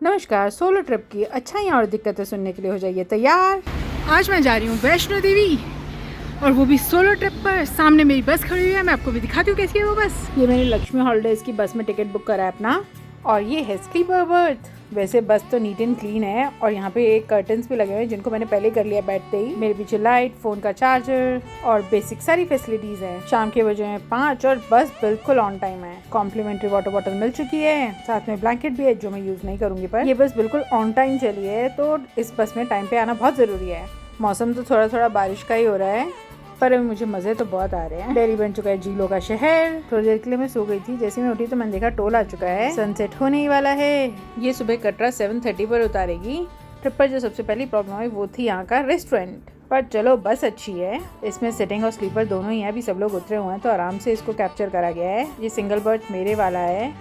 नमस्कार। Solo trip की अच्छाइयाँ और दिक्कतें सुनने के लिए हो जाइए तैयार। आज मैं जा रही हूँ वैष्णो देवी, और वो भी सोलो ट्रिप पर। सामने मेरी बस खड़ी हुई है, मैं आपको भी दिखाती हूँ कैसी है वो बस। ये मैंने लक्ष्मी हॉलीडेज़ की बस में टिकट बुक करा है अपना, और ये है स्लीपर बर्थ। वैसे बस तो नीट एंड क्लीन है, और यहाँ पे एक कर्टन्स भी लगे हुए हैं जिनको मैंने पहले कर लिया बैठते ही। मेरे पीछे लाइट, फोन का चार्जर और बेसिक सारी फैसिलिटीज हैं। शाम के बजे हैं 5 और बस बिल्कुल ऑन टाइम है। कॉम्प्लीमेंट्री वाटर बॉटल मिल चुकी है, साथ में ब्लैंकेट भी है जो मैं यूज नहीं करूंगी, पर ये बस बिल्कुल ऑन टाइम चली है, तो इस बस में टाइम पे आना बहुत जरूरी है। मौसम तो थोड़ा थोड़ा बारिश का ही हो रहा है, पर अभी मुझे मजे तो बहुत आ रहे हैं। दिल्ली बन चुका है झीलों का शहर। थोड़ी देर के लिए मैं सो गई थी, जैसे मैं उठी तो मैंने देखा टोल आ चुका है, सनसेट होने ही वाला है। ये सुबह कटरा 7:30 पर उतारेगी। ट्रिप पर जो सबसे पहली प्रॉब्लम हुई वो थी यहाँ का रेस्टोरेंट, पर चलो बस अच्छी है, इसमें सिटिंग और स्लीपर दोनों ही है। अभी सब लोग उतरे हुए हैं तो आराम से इसको कैप्चर करा गया है। ये सिंगल बर्थ मेरे वाला है,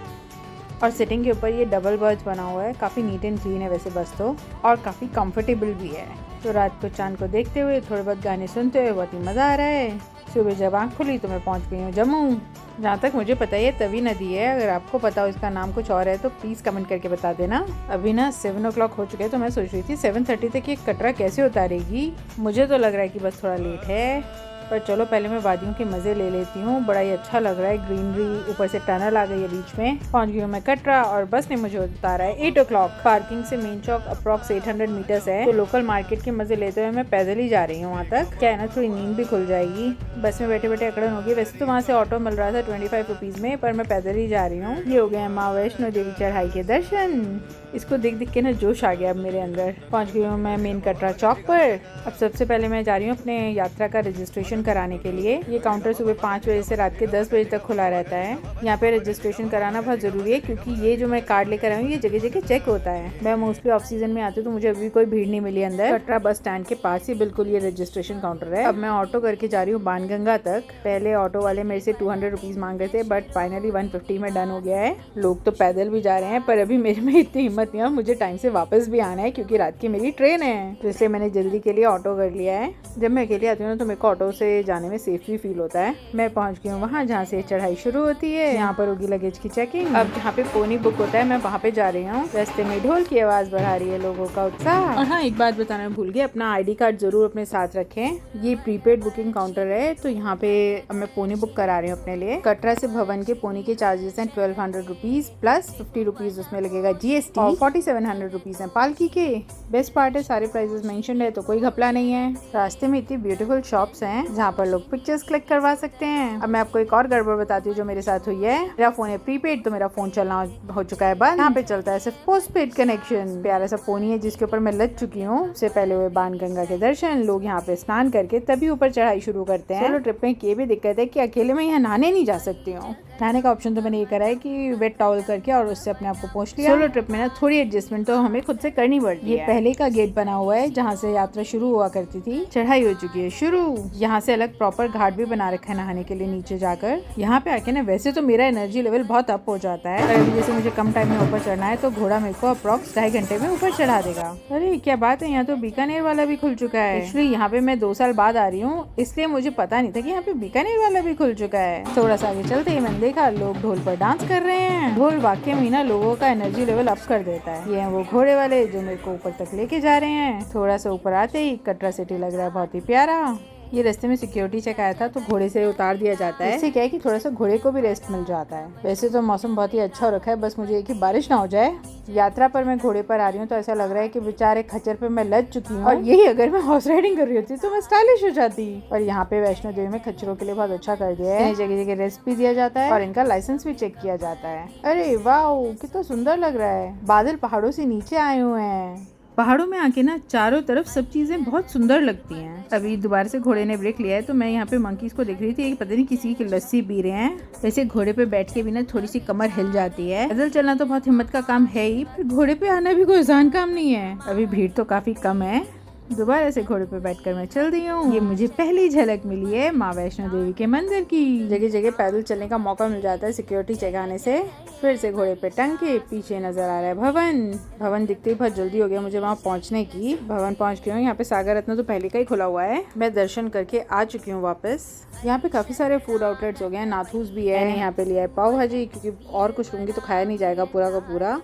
और सिटिंग के ऊपर ये डबल बर्थ बना हुआ है। काफ़ी नीट एंड क्लीन है वैसे बस तो, और काफ़ी कंफर्टेबल भी है। तो रात को चांद को देखते हुए, थोड़े बहुत गाने सुनते हुए बहुत ही मज़ा आ रहा है। सुबह जब आँख खुली तो मैं पहुँच गई हूँ जम्मू। जहाँ तक मुझे पता है ये तवी नदी है, अगर आपको पता हो इसका नाम कुछ और है तो प्लीज़ कमेंट करके बता देना। अभी ना 7 o'clock हो चुके हैं, तो मैं सोच रही थी 7:30 तक ये कटरा कैसे उतारेगी। मुझे तो लग रहा है कि बस थोड़ा लेट है, पर चलो पहले मैं वादियों के मज़े ले लेती हूँ। बड़ा ही अच्छा लग रहा है, ग्रीनरी, ऊपर से टनल आ गई है बीच में। पहुँच गई हूँ मैं कटरा, और बस ने मुझे उतारा है 8 o'clock। पार्किंग से मेन चौक अप्रॉक्स 800 मीटर्स है, तो लोकल मार्केट के मज़े लेते हुए मैं पैदल ही जा रही हूँ वहाँ तक। क्या है ना, थोड़ी नींद भी खुल जाएगी। बस में बैठे बैठे अकड़न होगी। वैसे तो वहाँ से ऑटो मिल रहा था 25 रुपीज़ में, पर मैं पैदल ही जा रही हूँ। ये हो गए माँ वैष्णो देवी चढ़ाई के दर्शन। इसको देख देख के ना जोश आ गया अब मेरे अंदर। पहुँच गई हूँ मैं मेन कटरा चौक पर। अब सबसे पहले मैं जा रही हूँ अपने यात्रा का रजिस्ट्रेशन कराने के लिए। ये काउंटर सुबह 5 बजे से रात के 10 बजे तक खुला रहता है। यहाँ पे रजिस्ट्रेशन कराना बहुत ज़रूरी है, क्योंकि ये जो मैं कार्ड लेकर आई हूँ ये जगह जगह चेक होता है। मैं मोस्टली ऑफ सीजन में आती हूँ, तो मुझे अभी कोई भीड़ नहीं मिली अंदर। कटरा बस स्टैंड के पास ही बिल्कुल ये रजिस्ट्रेशन काउंटर है। अब मैं ऑटो करके जा रही हूँ बाणगंगा तक। पहले ऑटो वाले मेरे से 200 रुपीज़ मांग रहे थे, बट फाइनली 150 में डन हो गया है। लोग तो पैदल भी जा रहे हैं, पर अभी मेरे में इतनी हिम्मत नहीं है, मुझे टाइम से वापस भी आना है क्योंकि रात की मेरी ट्रेन है। तो इसलिए मैंने जल्दी के लिए ऑटो कर लिया है। जब मैं अकेले आती हूँ तो मेरे को ऑटो से जाने में सेफली फील होता है। मैं पहुंच गई हूँ वहाँ जहाँ से चढ़ाई शुरू होती है। यहाँ पर होगी लगेज की चेकिंग। अब जहाँ पे पोनी बुक होता है मैं वहाँ पे जा रही हूँ। रास्ते में ढोल की आवाज़ बढ़ा रही है लोगों का उत्साह। और हाँ, एक बात बताना भूल गई, अपना ID कार्ड जरूर अपने साथ रखें। ये प्रीपेड बुकिंग काउंटर है, तो यहाँ पे अब मैं पोनी बुक करा रही हूँ अपने लिए। कटरा से भवन के पोनी के चार्जेस हैं 1200 रुपीज़, प्लस 50 रुपीज़ उसमें लगेगा GST, और 4700 रुपीज़ हैं पालकी के। बेस्ट पार्ट है सारे प्राइजेस मेंशन है, तो कोई घपला नहीं है। रास्ते में इतनी ब्यूटीफुल शॉप्स हैं जहाँ पर लोग पिक्चर्स क्लिक करवा सकते हैं। अब मैं आपको एक और गड़बड़ बताती हूँ जो मेरे साथ हुई है। मेरा फोन है प्रीपेड, तो मेरा फोन चलना हो चुका है बंद। यहाँ पे चलता है सिर्फ पोस्टपेड कनेक्शन। प्यारा सा पोनी है जिसके ऊपर मैं लद चुकी हूँ। उससे पहले हुए बाणगंगा के दर्शन। लोग यहाँ पे स्नान करके तभी ऊपर चढ़ाई शुरू करते हैं। सोलो ट्रिप में ये भी दिक्कत है कि अकेले में यहाँ नहाने नहीं जा सकती हूँ। नहाने का ऑप्शन तो मैंने ये करा है कि वेट टॉवल करके और उससे अपने आप को पोंछ लिया। सोलो ट्रिप में ना थोड़ी एडजस्टमेंट तो हमें खुद से करनी पड़ती है। ये पहले का गेट बना हुआ है जहाँ से यात्रा शुरू हुआ करती थी। चढ़ाई हो चुकी है शुरू। यहाँ से अलग प्रॉपर घाट भी बना रखा है नहाने के लिए नीचे जाकर। यहाँ पे आके ना वैसे तो मेरा एनर्जी लेवल बहुत अप हो जाता है, पर अभी जैसे मुझे कम टाइम में ऊपर चढ़ना है तो घोड़ा मेरे को अप्रॉक्स 2.5 घंटे में ऊपर चढ़ा देगा। अरे क्या बात है, यहाँ तो बीकानेर वाला भी खुल चुका है। एक्चुअली यहाँ पे मैं 2 साल बाद आ रही हूँ, इसलिए मुझे पता नहीं था कि यहाँ पे बीकानेर वाला भी खुल चुका है। थोड़ा सा आगे चलते ही मैंने देखा लोग ढोल पर डांस कर रहे हैं। ढोल वाकई में ना लोगों का एनर्जी लेवल अप कर देता है। ये हैं वो घोड़े वाले जो मेरे को ऊपर तक लेके जा रहे हैं। थोड़ा सा ऊपर आते ही कटरा सिटी लग रहा है बहुत ही प्यारा। ये रास्ते में सिक्योरिटी चेक आया था, तो घोड़े से उतार दिया जाता है। इससे क्या है कि थोड़ा सा घोड़े को भी रेस्ट मिल जाता है। वैसे तो मौसम बहुत ही अच्छा हो रखा है, बस मुझे एक ही बारिश ना हो जाए। यात्रा पर मैं घोड़े पर आ रही हूँ तो ऐसा लग रहा है कि बेचारे खच्चर पे मैं लद चुकी हूँ, और यही अगर मैं हॉर्स राइडिंग कर रही होती तो मैं स्टाइलिश हो जाती। और यहाँ पे वैष्णो देवी में खच्चरों के लिए बहुत अच्छा कर दिया है। जगह जगह रेस्ट भी दिया जाता है और इनका लाइसेंस भी चेक किया जाता है। अरे वाह, कितना सुंदर लग रहा है। बादल पहाड़ों से नीचे आए हुए हैं। पहाड़ों में आके ना चारों तरफ सब चीजें बहुत सुंदर लगती हैं। अभी दोबारा से घोड़े ने ब्रेक लिया है, तो मैं यहाँ पे मंकीज को देख रही थी, पता नहीं किसी की लस्सी पी रहे हैं। वैसे घोड़े पे बैठ के भी ना थोड़ी सी कमर हिल जाती है। पैदल चलना तो बहुत हिम्मत का काम है ही, पर घोड़े पे आना भी कोई आसान काम नहीं है। अभी भीड़ तो काफी कम है। दोबारा से घोड़े पे बैठकर मैं चल रही हूँ। ये मुझे पहली झलक मिली है माँ वैष्णो देवी के मंदिर की। जगह जगह पैदल चलने का मौका मिल जाता है सिक्योरिटी चेक आने से। फिर से घोड़े पे टंग के पीछे नजर आ रहा है भवन। भवन दिखते ही बहुत जल्दी हो गया मुझे वहाँ पहुँचने की। भवन पहुँच गई हूँ। यहाँ पे सागर रत्न तो पहले का ही खुला हुआ है। मैं दर्शन करके आ चुकी हूँ वापस। यहाँ पे काफी सारे फूड आउटलेट्स हो गए हैं। नाथूस भी है। यहाँ पे लिया है पाव भाजी, क्योंकि और कुछ लूंगी तो खाया नहीं जाएगा पूरा का पूरा।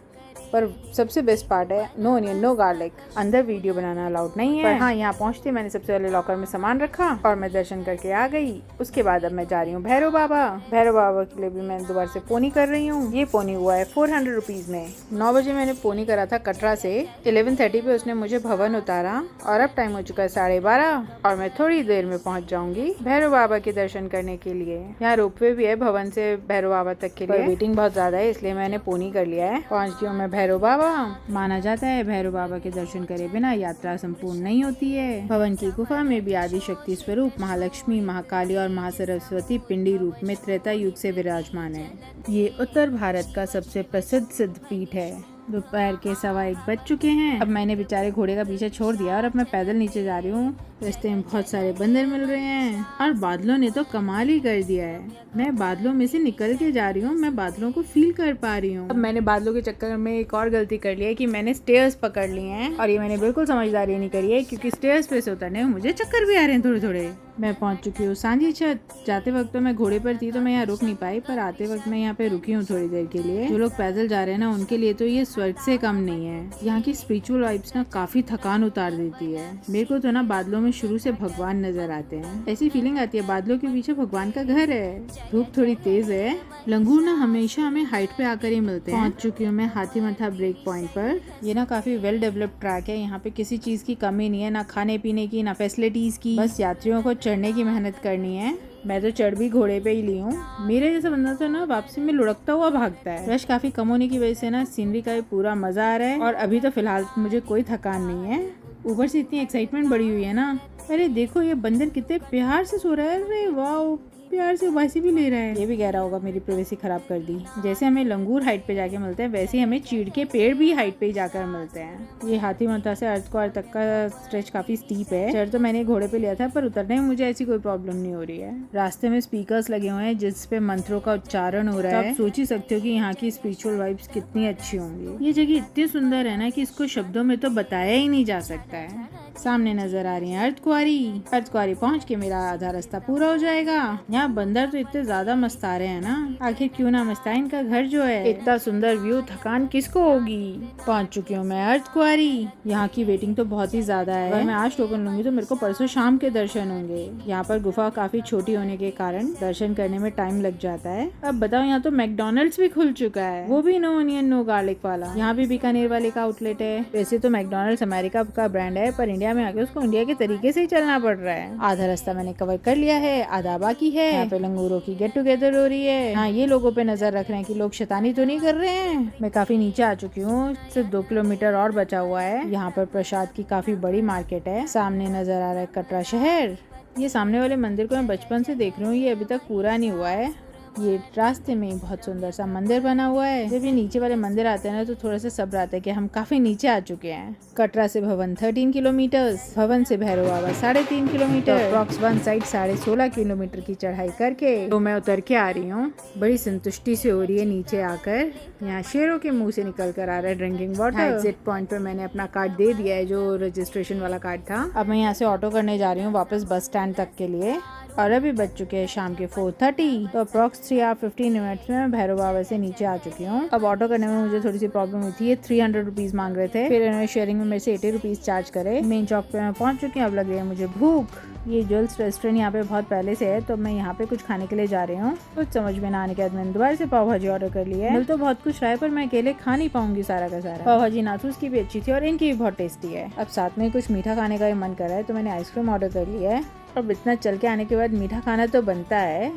पर सबसे बेस्ट पार्ट है नो ऑनियन नो गार्लिक। अंदर वीडियो बनाना अलाउड नहीं है, पर हाँ यहाँ पहुँचते मैंने सबसे पहले लॉकर में सामान रखा और मैं दर्शन करके आ गई। उसके बाद अब मैं जा रही हूँ भैरव बाबा। भैरव बाबा के लिए भी मैं दोबारा से पोनी कर रही हूँ। ये पोनी हुआ है 400 रुपीज में। 9 बजे मैंने पोनी करा था कटरा से, 11:30 पे उसने मुझे भवन उतारा और अब टाइम हो चुका है 12:30 और मैं थोड़ी देर में पहुँच जाऊंगी भैरव बाबा के दर्शन करने के लिए। यहाँ रोपवे भी है भवन से भैरव बाबा तक के लिए, वेटिंग बहुत ज्यादा है इसलिए मैंने पोनी कर लिया है। पहुँच गई हूँ मैं भैरव बाबा। माना जाता है भैरव बाबा के दर्शन करे बिना यात्रा संपूर्ण नहीं होती है। भवन की गुफा में भी आदि शक्ति स्वरूप महालक्ष्मी, महाकाली और महासरस्वती पिंडी रूप में त्रेता युग से विराजमान है। ये उत्तर भारत का सबसे प्रसिद्ध सिद्ध पीठ है। दोपहर के 1:15 बज चुके हैं। अब मैंने बेचारे घोड़े का पीछा छोड़ दिया और अब मैं पैदल नीचे जा रही हूँ। रास्ते में बहुत सारे बंदर मिल रहे हैं और बादलों ने तो कमाल ही कर दिया है। मैं बादलों में से निकल के जा रही हूँ, मैं बादलों को फील कर पा रही हूँ। अब मैंने बादलों के चक्कर में एक और गलती कर ली है कि मैंने स्टेयर्स पकड़ लिए हैं और ये मैंने बिल्कुल समझदारी नहीं करी है क्योंकि स्टेयर्स पे से उतरने में मुझे चक्कर भी आ रहे हैं थोड़े थोड़े। मैं पहुंच चुकी हूँ सांझी छत। जाते वक्त तो मैं घोड़े पर थी तो मैं यहाँ रुक नहीं पाई, पर आते वक्त मैं यहाँ पे रुकी हूँ थोड़ी देर के लिए। जो लोग पैदल जा रहे हैं ना उनके लिए तो ये स्वर्ग से कम नहीं है। यहाँ की स्पिरिचुअल वाइब्स ना काफी थकान उतार देती है। मेरे को तो ना बादलों में शुरू से भगवान नजर आते हैं, ऐसी फीलिंग आती है बादलों के पीछे भगवान का घर है। धूप थोड़ी तेज है। लंगूर ना हमेशा हमें हाइट पे आकर ही मिलते हैं। पहुंच चुकी हूँ मैं हाथी मथा ब्रेक पॉइंट पर। ये ना काफी वेल डेवलप्ड ट्रैक है, यहाँ पे किसी चीज की कमी नहीं है, ना खाने पीने की ना फैसिलिटीज की, बस यात्रियों को चढ़ने की मेहनत करनी है। मैं तो चढ़ भी घोड़े पे ही ली हूँ। मेरे जैसा बंदा तो ना वापसी में लुढ़कता हुआ भागता है। रश काफी कम होने की वजह से ना सीनरी का भी पूरा मजा आ रहा है और अभी तो फिलहाल मुझे कोई थकान नहीं है। ऊपर से इतनी एक्साइटमेंट बढ़ी हुई है ना। अरे देखो ये बंदर कितने प्यार से सो रहा है। अरे वाह, प्यार से उबासी भी ले रहा है। ये भी कह रहा होगा मेरी प्राइवेसी खराब कर दी। जैसे हमें लंगूर हाइट पे जाके मिलते हैं वैसे ही हमें चीड़ के पेड़ भी हाइट पे ही जाकर मिलते हैं। ये हाथी मथा से अर्धकुंवर तक का स्ट्रेच काफी स्टीप है। चढ़ तो मैंने घोड़े पे लिया था पर उतरने में मुझे ऐसी कोई प्रॉब्लम नहीं हो रही है। रास्ते में स्पीकर्स लगे हुए हैं जिसपे मंत्रों का उच्चारण हो रहा है। आप सोच ही सकते हो कि यहाँ की स्पिरिचुअल वाइब्स कितनी अच्छी होंगी। ये जगह इतनी सुंदर है ना कि इसको शब्दों में तो बताया ही नहीं जा सकता है। सामने नजर आ रही है अर्धकुंवारी। अर्धकुंवारी पहुँच के मेरा आधा रास्ता पूरा हो जाएगा। यहाँ बंदर तो इतने ज्यादा मस्ता रहे हैं ना, आखिर क्यों ना मस्ता इनका घर जो है। इतना सुंदर व्यू, थकान किसको होगी। पहुंच चुकी हूँ मैं अर्धकुंवारी। यहाँ की वेटिंग तो बहुत ही ज्यादा है। अगर मैं आज टोकन लूंगी तो मेरे को परसों शाम के दर्शन होंगे। यहाँ पर गुफा काफी छोटी होने के कारण दर्शन करने में टाइम लग जाता है। अब बताओ यहाँ तो मैकडोनल्ड्स भी खुल चुका है, वो भी नो ऑनियन नो गार्लिक वाला। यहाँ भी बीकानेर वाले का आउटलेट है। वैसे तो मैकडोनल्ड्स अमेरिका का ब्रांड है पर इंडिया में आके उसको इंडिया के तरीके से ही चलना पड़ रहा है। आधा रास्ता मैंने कवर कर लिया है, आधा बाकी है। यहाँ पे लंगूरों की गेट टुगेदर हो रही है। हाँ, ये लोगों पे नजर रख रहे हैं कि लोग शैतानी तो नहीं कर रहे हैं। मैं काफी नीचे आ चुकी हूँ, सिर्फ 2 किलोमीटर और बचा हुआ है। यहाँ पर प्रसाद की काफी बड़ी मार्केट है। सामने नजर आ रहा है कटरा शहर। ये सामने वाले मंदिर को मैं बचपन से देख रही हूँ, ये अभी तक पूरा नहीं हुआ है। ये रास्ते में बहुत सुंदर सा मंदिर बना हुआ है। जब ये नीचे वाले मंदिर आते हैं ना तो थोड़ा सा सब्र आता है कि हम काफी नीचे आ चुके हैं। कटरा से भवन 13 किलोमीटर, भवन से भैरव बाबा 3.5 kilometre, approx one side 16.5 kilometre की चढ़ाई करके तो मैं उतर के आ रही हूँ। बड़ी संतुष्टि से हो रही है नीचे आकर। यहाँ शेरों के मुंह से निकल कर आ रहा है ड्रिंकिंग वाटर। एग्जिट पॉइंट पर मैंने अपना कार्ड दे दिया है जो रजिस्ट्रेशन वाला कार्ड था। अब मैं यहाँ से ऑटो करने जा रही हूँ वापस बस स्टैंड तक के लिए और अभी बज चुके हैं शाम के 4:30 तो अप्रॉक्स 3 और 15 मिनट्स में मैं भैरव बाबा से नीचे आ चुकी हूँ। अब ऑटो करने में मुझे थोड़ी सी प्रॉब्लम हुई थी। ये 300 रुपीज मांग रहे थे, फिर इन्होंने शेयरिंग में मेरे से 80 रुपीज चार्ज करे। मेन चौक पे मैं पहुंच चुकी हूँ। अब लग रही है मुझे भूख। ये ज्वेल्स रेस्टोरेंट यहाँ पे बहुत पहले से है तो मैं यहाँ पे कुछ खाने के लिए जा रही हूँ। कुछ समझ में ना आने के बाद मैंने दोबारा से पाव भाजी ऑर्डर कर लिया है। मिल तो बहुत कुछ रहा है पर मैं अकेले खा नहीं पाऊंगी सारा का सारा। पाव भाजी नाथूस की भी अच्छी थी और इनकी भी बहुत टेस्टी है। अब साथ में कुछ मीठा खाने का भी मन कर रहा है तो मैंने आइसक्रीम ऑर्डर कर लिया है। अब इतना चल के आने के बाद मीठा खाना तो बनता है।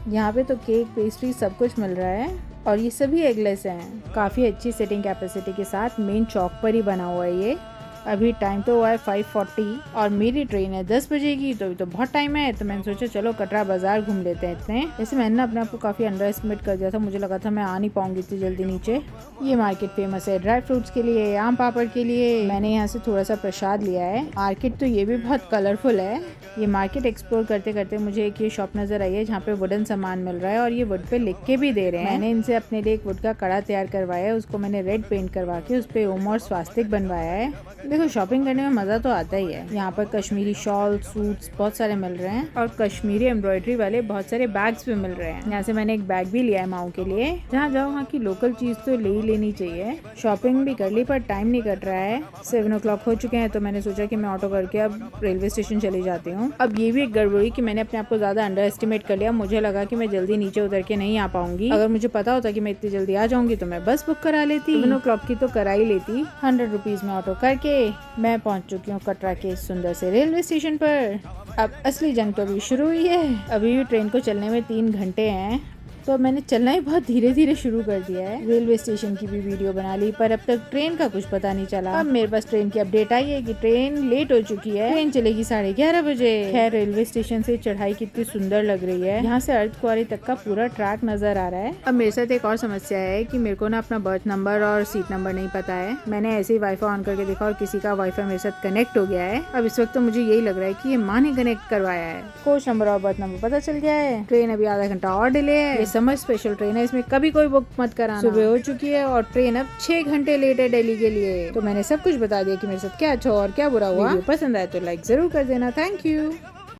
यहाँ पे तो केक पेस्ट्री सब कुछ मिल रहा है और ये सभी एगलेस हैं। काफ़ी अच्छी सिटिंग कैपेसिटी के साथ मेन चौक पर ही बना हुआ है ये। अभी टाइम तो हुआ है 5:40 और मेरी ट्रेन है 10 बजे की तो अभी तो बहुत टाइम है। तो मैंने सोचा चलो कटरा बाजार घूम लेते हैं इतने। जैसे मैंने ना अपने आप को काफ़ी अंडर एस्टिमेट कर दिया था, मुझे लगा था मैं आ नहीं पाऊंगी इतनी जल्दी नीचे। ये मार्केट फेमस है ड्राई फ्रूट्स के लिए, आम पापड़ के लिए। मैंने यहाँ से थोड़ा सा प्रसाद लिया है। मार्केट तो ये भी बहुत कलरफुल है। ये मार्केट एक्सप्लोर करते करते मुझे एक ये शॉप नजर आई है जहाँ पे वुडन सामान मिल रहा है और ये वुड पे लिख के भी दे रहे हैं। मैंने इनसे अपने लिए एक वुड का कड़ा तैयार करवाया है, उसको मैंने रेड पेंट करवा के उस पे ओम और स्वास्तिक बनवाया है। देखो शॉपिंग करने में मजा तो आता ही है। यहाँ पर कश्मीरी शॉल, सूट्स बहुत सारे मिल रहे हैं और कश्मीरी एम्ब्रॉयडरी वाले बहुत सारे बैग्स भी मिल रहे हैं। यहाँ से मैंने एक बैग भी लिया है माओ के लिए। जहाँ जाओ वहाँ की लोकल चीज तो ले ही लेनी चाहिए। शॉपिंग भी कर ली पर टाइम नहीं कट रहा है। 7 o'clock हो चुके हैं तो मैंने सोचा कि मैं ऑटो करके अब रेलवे स्टेशन चली जाती हूँ। अब ये भी एक गड़बड़ी कि मैंने अपने आप को ज्यादा अंडर एस्टिमेट कर लिया। मुझे लगा कि मैं जल्दी नीचे उतर के नहीं आ पाऊंगी। अगर मुझे पता होता कि मैं इतनी जल्दी आ जाऊंगी तो मैं बस बुक करा लेती। 7 o'clock की तो करा ही लेती। 100 रुपीज में ऑटो करके मैं पहुंच चुकी हूँ कटरा के सुंदर से रेलवे स्टेशन पर। अब असली जंग तो अभी शुरू हुई है। अभी भी ट्रेन को चलने में 3 घंटे हैं तो मैंने चलना ही बहुत धीरे धीरे शुरू कर दिया है। रेलवे स्टेशन की भी वीडियो बना ली पर अब तक ट्रेन का कुछ पता नहीं चला। अब मेरे पास ट्रेन की अपडेट आई है कि ट्रेन लेट हो चुकी है। ट्रेन चलेगी 11:30 बजे। खैर रेलवे स्टेशन से चढ़ाई कितनी सुंदर लग रही है। यहाँ से अर्ध कुंवारी तक का पूरा ट्रैक नजर आ रहा है। अब मेरे साथ एक और समस्या है कि मेरे को ना अपना बर्थ नंबर और सीट नंबर नहीं पता है। मैंने ऐसे ही वाईफाई ऑन करके देखा और किसी का वाईफाई मेरे साथ कनेक्ट हो गया है। अब इस वक्त तो मुझे यही लग रहा है कि ये माँ ने कनेक्ट करवाया है। कोच नंबर और बर्थ नंबर पता चल गया है। ट्रेन अभी आधा घंटा और डिले है। समर स्पेशल ट्रेन है, इसमें कभी कोई बुक मत कराना। सुबह हो चुकी है और ट्रेन अब 6 घंटे लेट है दिल्ली के लिए। तो मैंने सब कुछ बता दिया कि मेरे साथ क्या अच्छा और क्या बुरा हुआ। वीडियो पसंद आए तो लाइक जरूर कर देना। Thank you.